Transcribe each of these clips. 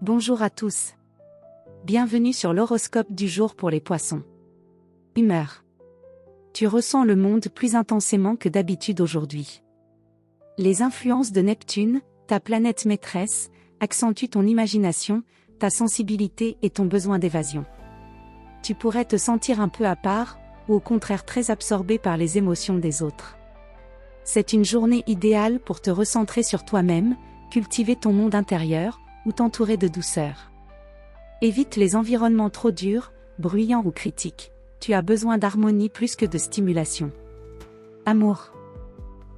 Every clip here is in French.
Bonjour à tous. Bienvenue sur l'horoscope du jour pour les poissons. Humeur. Tu ressens le monde plus intensément que d'habitude aujourd'hui. Les influences de Neptune, ta planète maîtresse, accentuent ton imagination, ta sensibilité et ton besoin d'évasion. Tu pourrais te sentir un peu à part, ou au contraire très absorbé par les émotions des autres. C'est une journée idéale pour te recentrer sur toi-même, cultiver ton monde intérieur, ou t'entourer de douceur. Évite les environnements trop durs, bruyants ou critiques. Tu as besoin d'harmonie plus que de stimulation. Amour.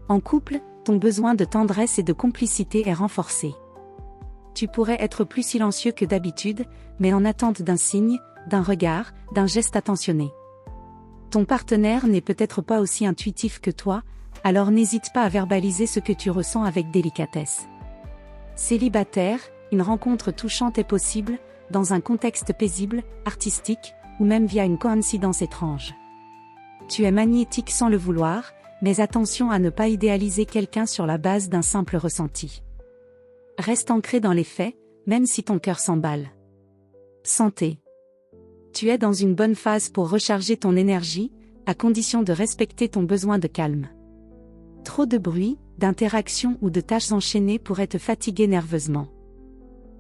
En couple, ton besoin de tendresse et de complicité est renforcé. Tu pourrais être plus silencieux que d'habitude, mais en attente d'un signe, d'un regard, d'un geste attentionné. Ton partenaire n'est peut-être pas aussi intuitif que toi, alors n'hésite pas à verbaliser ce que tu ressens avec délicatesse. Célibataire, une rencontre touchante est possible, dans un contexte paisible, artistique, ou même via une coïncidence étrange. Tu es magnétique sans le vouloir, mais attention à ne pas idéaliser quelqu'un sur la base d'un simple ressenti. Reste ancré dans les faits, même si ton cœur s'emballe. Santé. Tu es dans une bonne phase pour recharger ton énergie, à condition de respecter ton besoin de calme. Trop de bruit, d'interactions ou de tâches enchaînées pourraient te fatiguer nerveusement.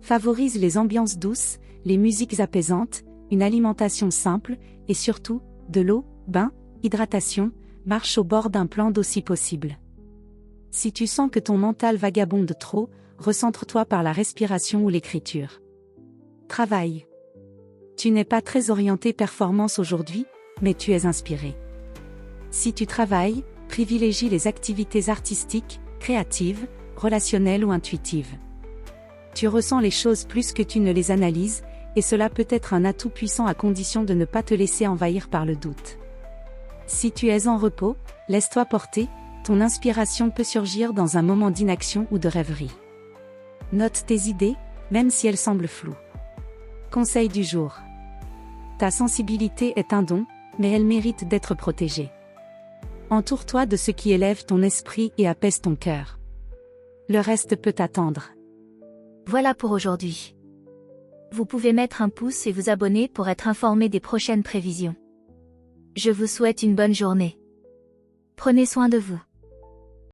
Favorise les ambiances douces, les musiques apaisantes, une alimentation simple, et surtout, de l'eau, bain, hydratation, marche au bord d'un plan d'eau si possible. Si tu sens que ton mental vagabonde trop, recentre-toi par la respiration ou l'écriture. Travail. Tu n'es pas très orienté performance aujourd'hui, mais tu es inspiré. Si tu travailles, privilégie les activités artistiques, créatives, relationnelles ou intuitives. Tu ressens les choses plus que tu ne les analyses, et cela peut être un atout puissant à condition de ne pas te laisser envahir par le doute. Si tu es en repos, laisse-toi porter, ton inspiration peut surgir dans un moment d'inaction ou de rêverie. Note tes idées, même si elles semblent floues. Conseil du jour. Ta sensibilité est un don, mais elle mérite d'être protégée. Entoure-toi de ce qui élève ton esprit et apaise ton cœur. Le reste peut attendre. Voilà pour aujourd'hui. Vous pouvez mettre un pouce et vous abonner pour être informé des prochaines prévisions. Je vous souhaite une bonne journée. Prenez soin de vous.